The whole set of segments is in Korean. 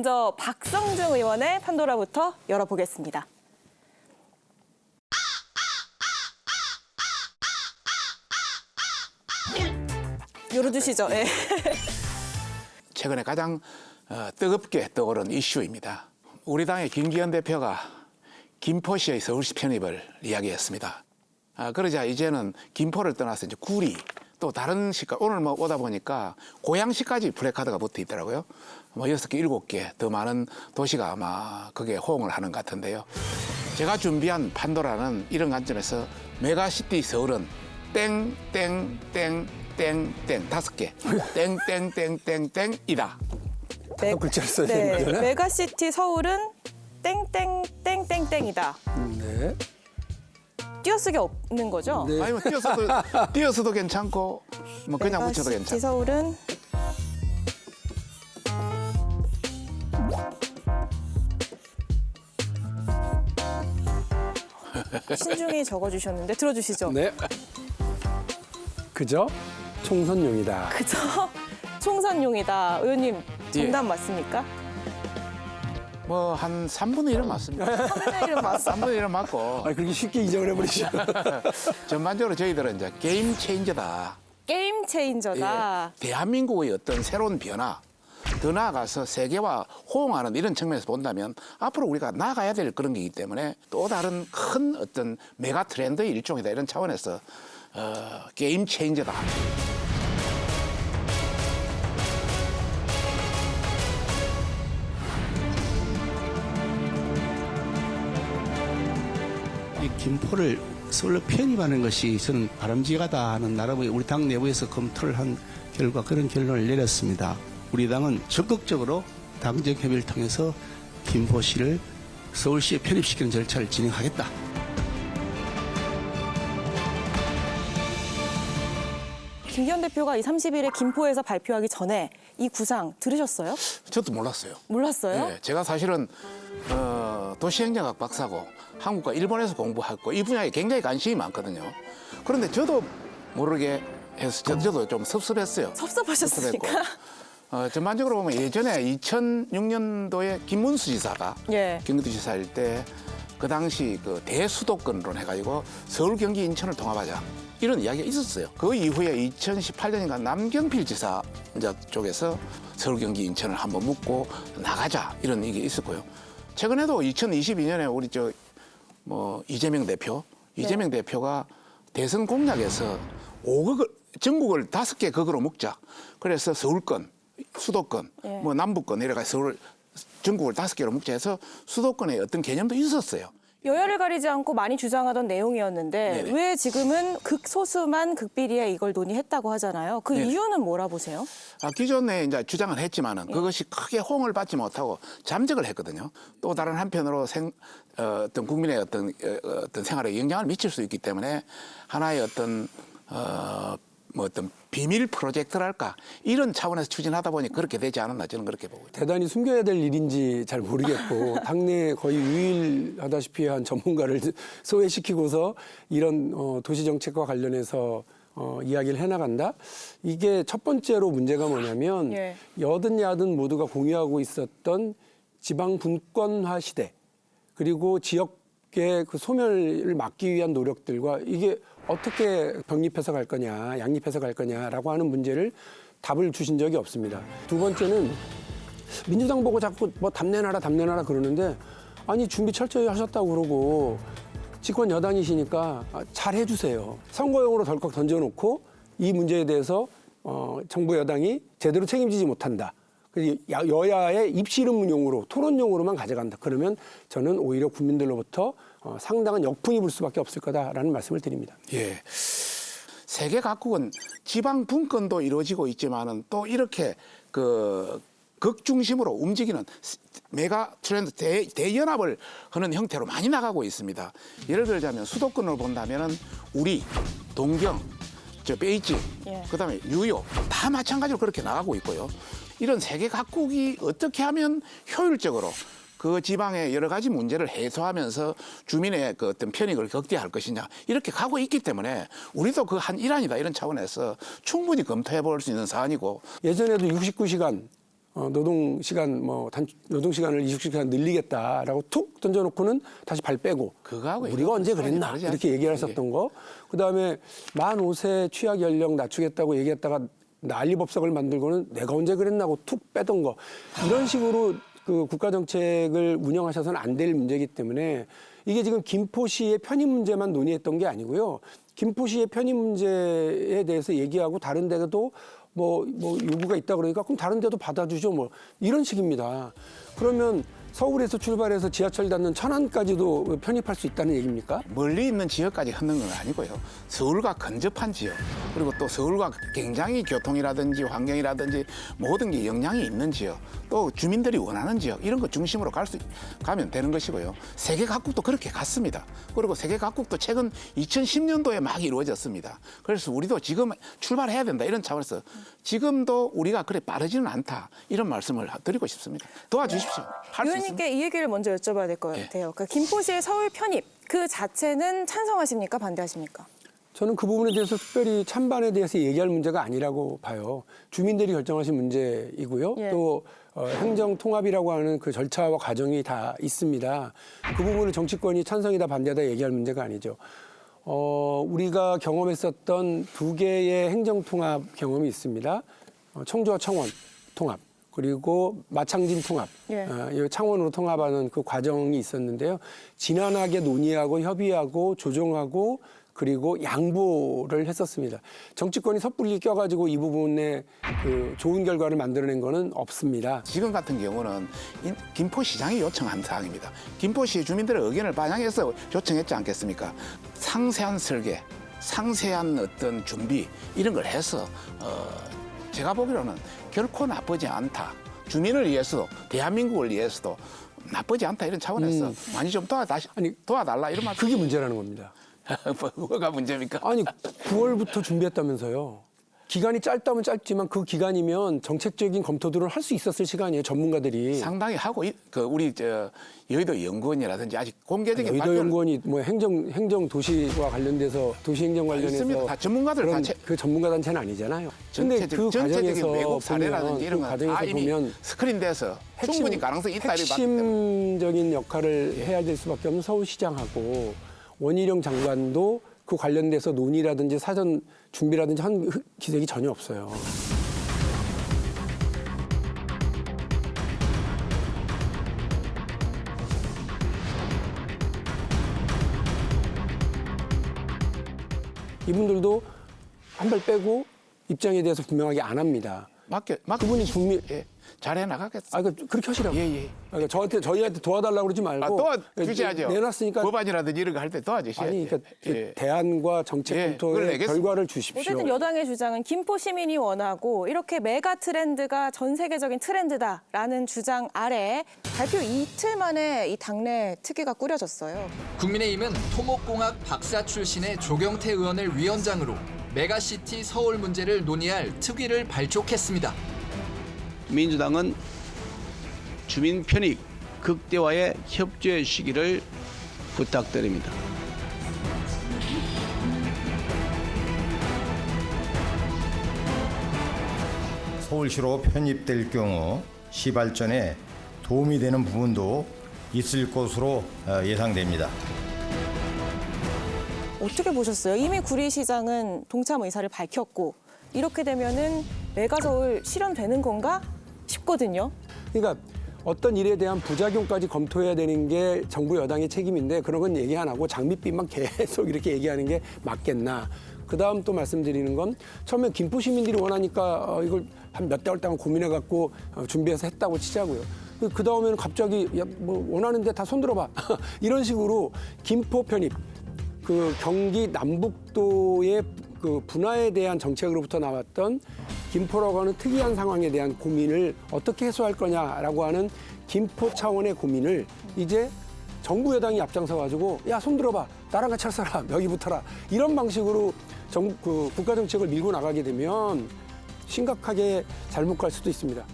먼저 박성중 의원의 판도라부터 열어보겠습니다. 열어주시죠. 네. 최근에 가장 뜨겁게 떠오른 이슈입니다. 우리 당의 김기현 대표가 김포시의 서울시 편입을 이야기했습니다. 그러자 이제는 김포를 떠나서 이제 구리 또 다른 시가 오늘 뭐 오다 보니까 고양시까지 플래카드가 붙어 있더라고요. 뭐 6개, 7개 더 많은 도시가 아마 그게 호응을 하는 것 같은데요. 제가 준비한 판도라는 이런 관점에서 메가시티 서울은 땡땡땡땡땡 5개 땡땡땡땡땡이다. 다섯 글자를 써야 네, 되는 거잖아요. 메가시티 서울은 땡땡땡땡땡이다. 네. 띄어쓰기 없는 거죠? 네. 아니면 띄어서도 괜찮고 뭐 그냥 붙여도 메가시티 괜찮고. 서울은 신중히 적어주셨는데 들어주시죠. 네. 그죠? 총선용이다. 그죠? 총선용이다. 의원님 정답 예. 맞습니까? 뭐 한 3분의 1은 맞습니다. 3분의 1은 맞습니다. 3분의 1은 맞고 아, 그렇게 쉽게 인정을 해버리시죠. 전반적으로 저희들은 이제 게임 체인저다. 게임 체인저다. 예, 대한민국의 어떤 새로운 변화, 더 나아가서 세계와 호응하는 이런 측면에서 본다면 앞으로 우리가 나아가야 될 그런 게이기 때문에 또 다른 큰 어떤 메가 트렌드의 일종이다 이런 차원에서 게임 체인저다. 이 김포를 서울로 편입하는 것이 저는 바람직하다 하는 나름의 우리 당 내부에서 검토를 한 결과 그런 결론을 내렸습니다. 우리 당은 적극적으로 당정 협의를 통해서 김포시를 서울시에 편입시키는 절차를 진행하겠다. 김기현 대표가 이 30일에 김포에서 발표하기 전에 이 구상 들으셨어요? 저도 몰랐어요. 몰랐어요? 예, 제가 사실은 도시행정학 박사고 한국과 일본에서 공부했고 이 분야에 굉장히 관심이 많거든요. 그런데 저도 모르게 해서 저도 좀 섭섭했어요. 섭섭하셨습니까? 전반적으로 보면 예전에 2006년도에 김문수 지사가 예. 경기도지사일 때 그 당시 그 대수도권론 해가지고 서울, 경기, 인천을 통합하자 이런 이야기가 있었어요. 그 이후에 2018년인가 남경필 지사 쪽에서 서울, 경기, 인천을 한번 묶고 나가자 이런 얘기 있었고요. 최근에도 2022년에 우리 이재명 대표가 대선 공약에서 5극을 전국을 5개 극으로 묶자. 그래서 서울권, 수도권, 예. 뭐 남부권 이래가 서울 전국을 5개로 묶자 해서 수도권의 어떤 개념도 있었어요. 여야를 가리지 않고 많이 주장하던 내용이었는데 네네. 왜 지금은 극소수만 극비리에 이걸 논의했다고 하잖아요. 그 네네. 이유는 뭐라 보세요? 기존에 이제 주장을 했지만은 그것이 크게 호응을 받지 못하고 잠적을 했거든요. 또 다른 한편으로 어떤 국민의 어떤 생활에 영향을 미칠 수 있기 때문에 하나의 어떤 어떤 비밀 프로젝트랄까 이런 차원에서 추진하다 보니 그렇게 되지 않았나 저는 그렇게 보고 있습니다. 대단히 숨겨야 될 일인지 잘 모르겠고 당내에 거의 유일하다시피 한 전문가를 소외시키고서 이런 도시정책과 관련해서 이야기를 해나간다. 이게 첫 번째로 문제가 뭐냐면 예. 여든 야든 모두가 공유하고 있었던 지방 분권화 시대 그리고 지역의 그 소멸을 막기 위한 노력들과 이게 어떻게 병립해서 갈 거냐, 양립해서 갈 거냐라고 하는 문제를 답을 주신 적이 없습니다. 두 번째는 민주당 보고 자꾸 뭐 답내놔라 그러는데 아니 준비 철저히 하셨다고 그러고 집권 여당이시니까 잘 해주세요. 선거용으로 덜컥 던져놓고 이 문제에 대해서 정부 여당이 제대로 책임지지 못한다. 여야의 입시름용으로 토론용으로만 가져간다. 그러면 저는 오히려 국민들로부터 상당한 역풍이 불 수밖에 없을 거다라는 말씀을 드립니다. 예. 세계 각국은 지방 분권도 이루어지고 있지만은 또 이렇게 극중심으로 움직이는 메가 트렌드 대연합을 하는 형태로 많이 나가고 있습니다. 예를 들자면 수도권을 본다면은 우리, 동경, 베이징, 예. 그다음에 뉴욕 다 마찬가지로 그렇게 나가고 있고요. 이런 세계 각국이 어떻게 하면 효율적으로 그 지방의 여러 가지 문제를 해소하면서 주민의 그 어떤 편익을 극대화할 것이냐 이렇게 가고 있기 때문에 우리도 그 한 일환이다 이런 차원에서 충분히 검토해 볼 수 있는 사안이고 예전에도 69시간 노동 시간을 20시간 늘리겠다라고 툭 던져놓고는 다시 발 빼고 그거하고 우리가 언제 이거하고 그랬나 다르지 이렇게 얘기를 않습니까? 했었던 거. 그다음에 만 5세 취약 연령 낮추겠다고 얘기했다가 난리법석을 만들고는 내가 언제 그랬나 하고 툭 빼던 거. 이런 식으로 그 국가 정책을 운영하셔서는 안 될 문제이기 때문에 이게 지금 김포시의 편입 문제만 논의했던 게 아니고요. 김포시의 편입 문제에 대해서 얘기하고 다른 데도 뭐 요구가 있다 그러니까 그럼 다른 데도 받아주죠 뭐 이런 식입니다. 그러면 서울에서 출발해서 지하철 닿는 천안까지도 편입할 수 있다는 얘기입니까? 멀리 있는 지역까지 하는 건 아니고요. 서울과 근접한 지역, 그리고 또 서울과 굉장히 교통이라든지 환경이라든지 모든 게 영향이 있는 지역, 또 주민들이 원하는 지역 이런 거 중심으로 가면 되는 것이고요. 세계 각국도 그렇게 갔습니다. 그리고 세계 각국도 최근 2010년도에 막 이루어졌습니다. 그래서 우리도 지금 출발해야 된다 이런 차원에서 지금도 우리가 그래 빠르지는 않다 이런 말씀을 드리고 싶습니다. 도와주십시오. 할 수 있습니다. 의원님께 이 얘기를 먼저 여쭤봐야 될 것 예. 같아요. 그러니까 김포시의 서울 편입 그 자체는 찬성하십니까? 반대하십니까? 저는 그 부분에 대해서 특별히 찬반에 대해서 얘기할 문제가 아니라고 봐요. 주민들이 결정하신 문제이고요. 예. 또 행정 통합이라고 하는 그 절차와 과정이 다 있습니다. 그 부분을 정치권이 찬성이다 반대다 얘기할 문제가 아니죠. 우리가 경험했었던 두 개의 행정 통합 경험이 있습니다. 청주와 청원 통합. 그리고 마창진 통합, 예. 이 창원으로 통합하는 그 과정이 있었는데요. 지난하게 논의하고 협의하고 조정하고 그리고 양보를 했었습니다. 정치권이 섣불리 껴가지고 이 부분에 그 좋은 결과를 만들어낸 거는 없습니다. 지금 같은 경우는 김포시장이 요청한 사항입니다. 김포시 주민들의 의견을 반영해서 요청했지 않겠습니까? 상세한 설계, 상세한 어떤 준비 이런 걸 해서 제가 보기로는 결코 나쁘지 않다. 주민을 위해서도 대한민국을 위해서도 나쁘지 않다 이런 차원에서 많이 좀 도와달라 이런 말. 그게 문제라는 겁니다. 뭐가 문제입니까? 아니 9월부터 준비했다면서요. 기간이 짧다면 짧지만 그 기간이면 정책적인 검토들을 할 수 있었을 시간이에요. 전문가들이. 상당히 하고 우리 여의도 연구원이라든지 아직 공개적인 여의도 연구원이 뭐 행정 도시와 관련돼서 도시 행정 관련해서 있습니다. 다 전문가들 그런 다 그 전문가 단체는 아니잖아요. 근데 그 전체적인 과정에서 외국 사례라든지 이런 그 건 다 과정에서 이미 보면 스크린돼서 충분히 가능성이 있다 이렇게 봤기 때문에. 핵심적인 역할을 해야 될 수밖에 없는 서울시장하고 원희룡 장관도 그 관련돼서 논의라든지 사전 준비라든지 한 기색이 전혀 없어요. 이분들도 한 발 빼고 입장에 대해서 분명하게 안 합니다. 그분이 국민 잘해 나가겠어. 그렇게 하시라고. 예. 그러니까 저희한테 도와달라고 그러지 말고 도와주셔야죠. 내놨으니까 법안이라든지 이런 거 할 때 도와주셔야죠. 아니 그러니까 대안과 정책 검토의 결과를 주십시오. 어쨌든 여당의 주장은 김포 시민이 원하고 이렇게 메가 트렌드가 전 세계적인 트렌드다라는 주장 아래 발표 이틀 만에 이 당내 특위가 꾸려졌어요. 국민의힘은 토목공학 박사 출신의 조경태 의원을 위원장으로 메가시티 서울 문제를 논의할 특위를 발족했습니다. 민주당은 주민 편익 극대화의 협조의 시기를 부탁드립니다. 서울시로 편입될 경우 시 발전에 도움이 되는 부분도 있을 것으로 예상됩니다. 어떻게 보셨어요? 이미 구리시장은 동참 의사를 밝혔고 이렇게 되면은 메가서울 실현되는 건가 싶거든요. 그러니까 어떤 일에 대한 부작용까지 검토해야 되는 게 정부 여당의 책임인데 그런 건 얘기 안 하고 장밋빛만 계속 이렇게 얘기하는 게 맞겠나. 그다음 또 말씀드리는 건 처음에 김포 시민들이 원하니까 이걸 한 몇 달 동안 고민해갖고 준비해서 했다고 치자고요. 그 다음에는 갑자기 뭐 원하는데 다 손들어봐. 이런 식으로 김포 편입, 그 경기 남북도의 그 분화에 대한 정책으로부터 나왔던 김포라고 하는 특이한 상황에 대한 고민을 어떻게 해소할 거냐라고 하는 김포 차원의 고민을 이제 정부 여당이 앞장서 가지고 야 손 들어봐 나랑 같이 할 사람 여기 붙어라 이런 방식으로 국가 정책을 밀고 나가게 되면 심각하게 잘못 갈 수도 있습니다.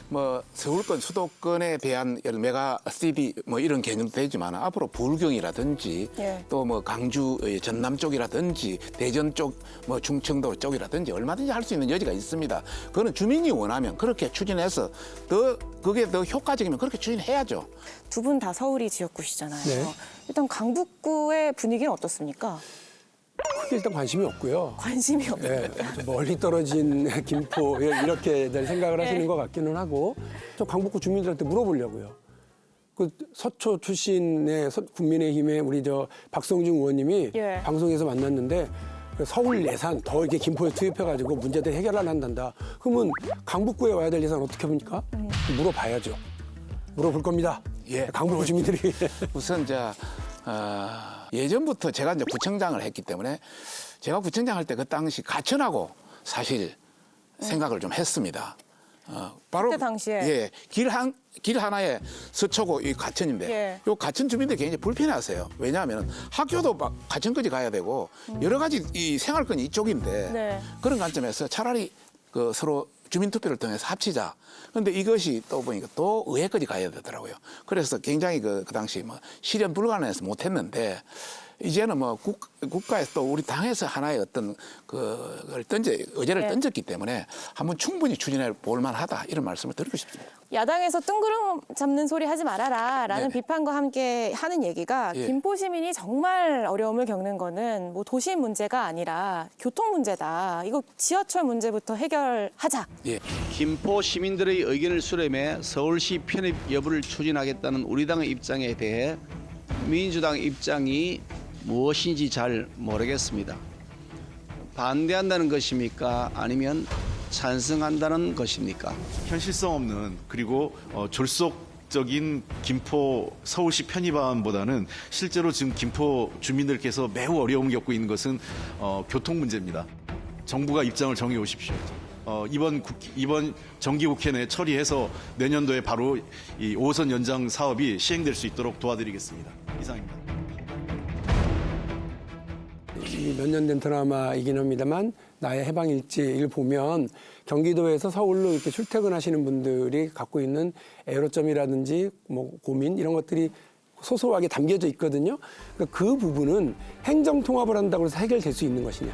뭐 서울권 수도권에 대한 메가 시티 뭐 이런 개념도 되지만 앞으로 불경이라든지 예. 또 뭐 강주 전남 쪽이라든지 대전 쪽 뭐 충청도 쪽이라든지 얼마든지 할 수 있는 여지가 있습니다. 그거는 주민이 원하면 그렇게 추진해서 더 그게 더 효과적이면 그렇게 추진해야죠. 두 분 다 서울이 지역구시잖아요. 네. 일단 강북구의 분위기는 어떻습니까? 크게 일단 관심이 없고요. 관심이 없어요. 예, 좀 멀리 떨어진 김포 이렇게들 생각을 하시는 것 같기는 하고 좀 강북구 주민들한테 물어보려고요. 그 서초 출신의 국민의힘의 우리 저 박성중 의원님이 예. 방송에서 만났는데 서울 예산 더 이렇게 김포에 투입해가지고 문제들 해결 안 한단다. 그러면 강북구에 와야 될 예산 어떻게 합니까? 물어봐야죠. 물어볼 겁니다. 예. 강북구 주민들이. 우선 예전부터 제가 이제 구청장을 했기 때문에 제가 구청장 할 때 그 당시 가천하고 사실 생각을 좀 했습니다. 바로 그때 당시에? 예, 길 하나에 서초고 이 가천인데 예. 요 가천 주민들 굉장히 불편해하세요. 왜냐하면 학교도 막 가천까지 가야 되고 여러 가지 이 생활권이 이쪽인데 네. 그런 관점에서 차라리 그 서로 주민투표를 통해서 합치자. 그런데 이것이 또 보니까 또 의회까지 가야 되더라고요. 그래서 굉장히 그 당시 뭐 실현 불가능해서 못했는데 이제는 뭐 국가에서 또 우리 당에서 하나의 어떤 그걸 의제를 네. 던졌기 때문에 한번 충분히 추진해 볼 만하다 이런 말씀을 드리고 싶습니다. 야당에서 뜬구름 잡는 소리 하지 말아라라는 네네. 비판과 함께 하는 얘기가 예. 김포 시민이 정말 어려움을 겪는 거는 뭐 도시 문제가 아니라 교통 문제다. 이거 지하철 문제부터 해결하자. 예. 김포 시민들의 의견을 수렴해 서울시 편입 여부를 추진하겠다는 우리 당의 입장에 대해 민주당 입장이 무엇인지 잘 모르겠습니다. 반대한다는 것입니까? 아니면 찬성한다는 것입니까? 현실성 없는 그리고 졸속적인 김포 서울시 편입안보다는 실제로 지금 김포 주민들께서 매우 어려움을 겪고 있는 것은 교통 문제입니다. 정부가 입장을 정해 오십시오. 이번 정기국회 내 처리해서 내년도에 바로 이 5호선 연장 사업이 시행될 수 있도록 도와드리겠습니다. 이상입니다. 몇 년 된 드라마이긴 합니다만 나의 해방일지를 보면 경기도에서 서울로 이렇게 출퇴근하시는 분들이 갖고 있는 애로점이라든지 뭐 고민 이런 것들이 소소하게 담겨져 있거든요. 그러니까 그 부분은 행정통합을 한다고 해서 해결될 수 있는 것이냐.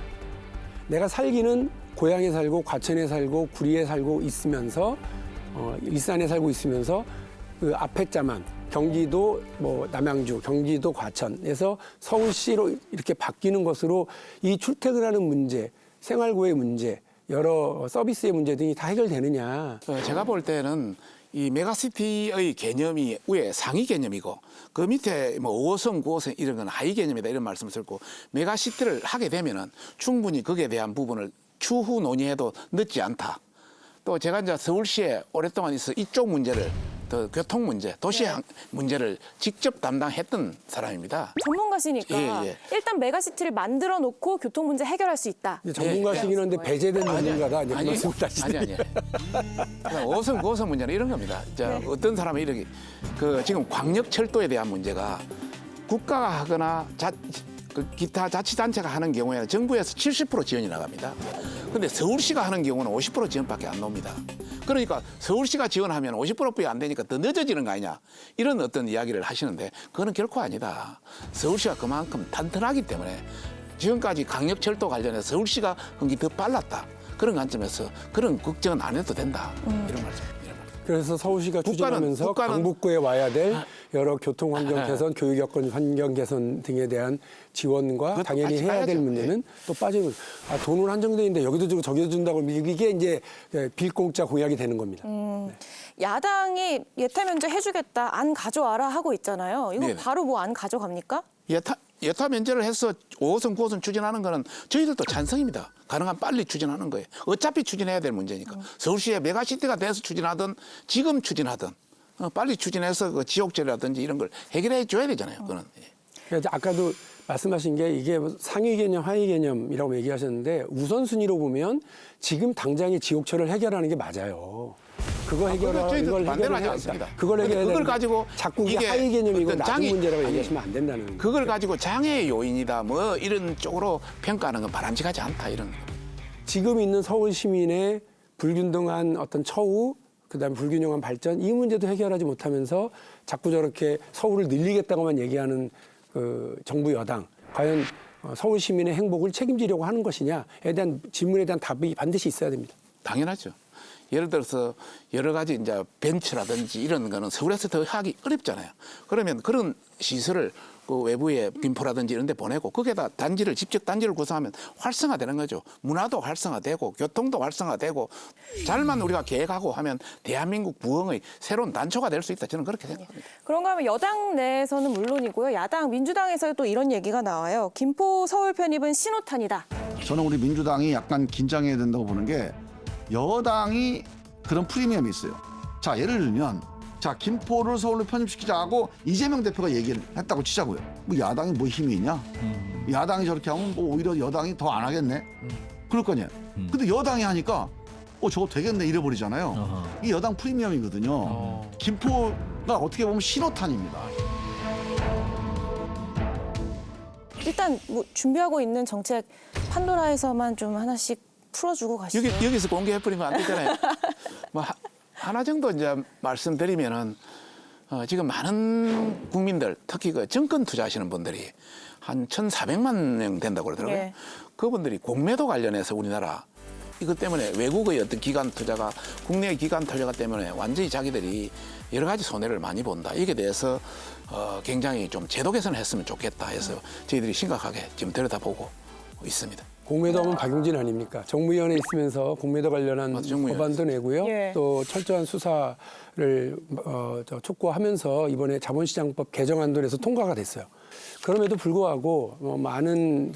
내가 살기는 고향에 살고 과천에 살고 구리에 살고 있으면서 일산에 살고 있으면서 그 앞에 자만 경기도 뭐 남양주, 경기도 과천에서 서울시로 이렇게 바뀌는 것으로 이 출퇴근하는 문제, 생활고의 문제, 여러 서비스의 문제 등이 다 해결되느냐. 제가 볼 때는 이 메가시티의 개념이 위에 상위 개념이고 그 밑에 뭐 5호선, 9호선 이런 건 하위 개념이다 이런 말씀을 드렸고 메가시티를 하게 되면은 충분히 거기에 대한 부분을 추후 논의해도 늦지 않다. 또 제가 이제 서울시에 오랫동안 있어 이쪽 문제를 더 교통 문제, 도시 문제를 직접 담당했던 사람입니다. 전문가시니까 예, 예. 일단 메가시티를 만들어 놓고 교통 문제 해결할 수 있다. 전문가시긴 한데 배제된 전문가다. 이제 아니, 말씀 다시. 아니. 5호선, 9호선 문제는 이런 겁니다. 어떤 사람이 이렇게 지금 광역철도에 대한 문제가 국가가 하거나 기타 자치단체가 하는 경우에는 정부에서 70% 지원이 나갑니다. 그런데 서울시가 하는 경우는 50% 지원밖에 안 나옵니다. 그러니까 서울시가 지원하면 50%뿐이 안 되니까 더 늦어지는 거 아니냐. 이런 어떤 이야기를 하시는데 그거는 결코 아니다. 서울시가 그만큼 탄탄하기 때문에 지금까지 강력철도 관련해서 서울시가 흥이 더 빨랐다. 그런 관점에서 그런 걱정은 안 해도 된다. 이런 말씀입니다. 그래서 서울시가 추진하면서 국가는- 강북구에 와야 될 여러 교통 환경 개선, 교육 여건 환경 개선 등에 대한 지원과 그것도 당연히 같이 해야 될 가야죠. 문제는 또 빠지고 돈은 한정돼 있는데 여기도 주고 저기도 준다고 이게 이제 빌공짜 공약이 되는 겁니다. 야당이 예타 면제 해주겠다, 안 가져와라 하고 있잖아요. 이거 네네. 바로 뭐 안 가져갑니까? 예타 면제를 해서 5호선, 9호선 추진하는 거는 저희들도 찬성입니다. 가능한 빨리 추진하는 거예요. 어차피 추진해야 될 문제니까. 서울시에 메가시티가 돼서 추진하든 지금 추진하든 빨리 추진해서 그 지옥제라든지 이런 걸 해결해 줘야 되잖아요. 그거는. 그래서 아까도 말씀하신 게 이게 상위 개념, 하위 개념이라고 얘기하셨는데 우선순위로 보면 지금 당장의 지옥철을 해결하는 게 맞아요. 그거 해결하고 저희도 이걸 반대는 하지 해결해야 않습니다. 그걸 해결해야 그걸 되는데 가지고 자꾸 이게 이게 하위 개념이고 어떤 낮은 장애- 문제라고 아니, 얘기하시면 안 된다는 그걸 가지고 장애의 요인이다 뭐 이런 쪽으로 평가하는 건 바람직하지 않다 이런. 지금 있는 서울 시민의 불균등한 어떤 처우 그다음에 불균형한 발전 이 문제도 해결하지 못하면서 자꾸 저렇게 서울을 늘리겠다고만 얘기하는 그 정부 여당 과연 서울 시민의 행복을 책임지려고 하는 것이냐에 대한 질문에 대한 답이 반드시 있어야 됩니다. 당연하죠. 예를 들어서 여러 가지 이제 벤처라든지 이런 거는 서울에서 더 하기 어렵잖아요. 그러면 그런 시설을 그 외부에 김포라든지 이런 데 보내고 거기에다 단지를 직접 단지를 구성하면 활성화되는 거죠. 문화도 활성화되고 교통도 활성화되고 잘만 우리가 계획하고 하면 대한민국 부흥의 새로운 단초가 될 수 있다. 저는 그렇게 생각합니다. 그런가 하면 여당 내에서는 물론이고요. 야당 민주당에서 또 이런 얘기가 나와요. 김포 서울 편입은 신호탄이다. 저는 우리 민주당이 약간 긴장해야 된다고 보는 게 여당이 그런 프리미엄이 있어요. 자, 예를 들면 자, 김포를 서울로 편입시키자고 이재명 대표가 얘기를 했다고 치자고요. 뭐 야당이 뭐 힘이 있냐? 야당이 저렇게 하면 뭐 오히려 여당이 더 안 하겠네? 그럴 거 아니에요. 근데 여당이 하니까 저거 되겠네 이래버리잖아요. 이게 여당 프리미엄이거든요. 김포가 어떻게 보면 신호탄입니다. 일단 뭐 준비하고 있는 정책 판도라에서만 좀 하나씩 풀어주고 가시죠. 여기서 공개해버리면 안 되잖아요. 뭐 하나 정도 이제 말씀드리면은 지금 많은 국민들 특히 그 정권 투자하시는 분들이 한 1,400만 명 된다고 그러더라고요. 예. 그분들이 공매도 관련해서 우리나라 이것 때문에 외국의 어떤 기관 투자가 국내 기관 투자가 때문에 완전히 자기들이 여러 가지 손해를 많이 본다. 이게 대해서 굉장히 좀 제도 개선을 했으면 좋겠다 해서 저희들이 심각하게 지금 들여다보고 있습니다. 공매도 하면 박용진 아닙니까? 정무위원회 있으면서 공매도 관련한 맞아, 정무위원회 법안도 내고요. 예. 또 철저한 수사를 촉구하면서 이번에 자본시장법 개정안도 내서 통과가 됐어요. 그럼에도 불구하고 많은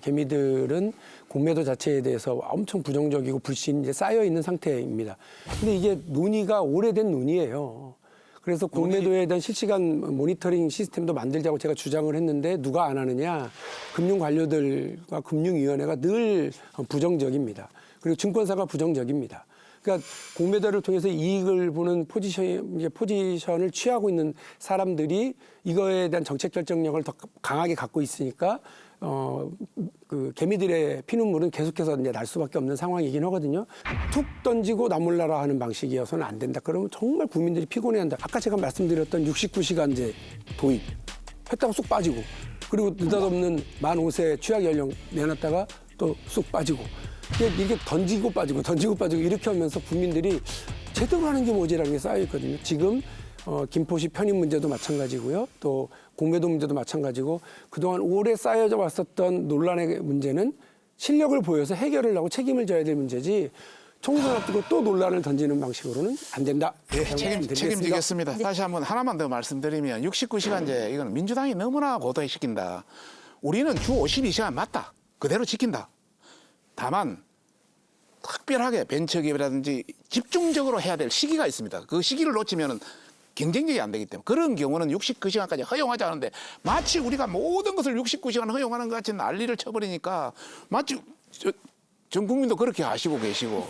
개미들은 공매도 자체에 대해서 엄청 부정적이고 불신이 이제 쌓여 있는 상태입니다. 근데 이게 논의가 오래된 논의예요. 그래서 공매도에 대한 실시간 모니터링 시스템도 만들자고 제가 주장을 했는데 누가 안 하느냐. 금융 관료들과 금융위원회가 늘 부정적입니다. 그리고 증권사가 부정적입니다. 그러니까 공매도를 통해서 이익을 보는 포지션을 취하고 있는 사람들이 이거에 대한 정책 결정력을 더 강하게 갖고 있으니까 그 개미들의 피눈물은 계속해서 이제 날 수밖에 없는 상황이긴 하거든요. 툭 던지고 나 몰라라 하는 방식이어서는 안 된다. 그러면 정말 국민들이 피곤해한다. 아까 제가 말씀드렸던 69시간제 도입 했다가 쑥 빠지고 그리고 느닷없는 만 5세 취약 연령 내놨다가 또 쑥 빠지고 이게 던지고 빠지고 이렇게 하면서 국민들이 제대로 하는 게 뭐지라는 게 쌓여 있거든요. 지금 김포시 편입 문제도 마찬가지고요. 또 공매도 문제도 마찬가지고 그동안 오래 쌓여져 왔었던 논란의 문제는 실력을 보여서 해결을 하고 책임을 져야 될 문제지 총선 앞두고 또 논란을 던지는 방식으로는 안 된다. 예, 책임지겠습니다. 다시 한번 하나만 더 말씀드리면 69시간제 이건 민주당이 너무나 고도시킨다. 우리는 주 52시간 맞다. 그대로 지킨다. 다만 특별하게 벤처기업이라든지 집중적으로 해야 될 시기가 있습니다. 그 시기를 놓치면은 경쟁력이 안 되기 때문에 그런 경우는 69시간까지 허용하지 않는데 마치 우리가 모든 것을 69시간 허용하는 것 같이 난리를 쳐버리니까 마치 전 국민도 그렇게 아시고 계시고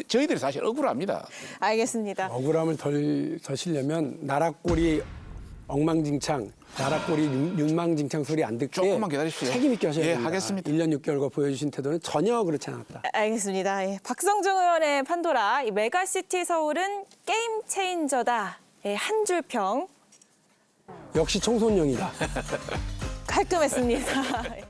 저희들이 사실 억울합니다. 알겠습니다. 억울함을 덜 져시려면 나라꼴이 엉망진창, 나라꼴이 윤망진창 소리 안 듣게 조금만 기다리십시오. 책임 있게 하셔야 예, 됩니다. 하겠습니다. 1년 6개월과 보여주신 태도는 전혀 그렇지 않았다. 알겠습니다. 예. 박성중 의원의 판도라, 이 메가시티 서울은 게임 체인저다. 예, 한 줄 평 역시 청소년이다. 깔끔했습니다.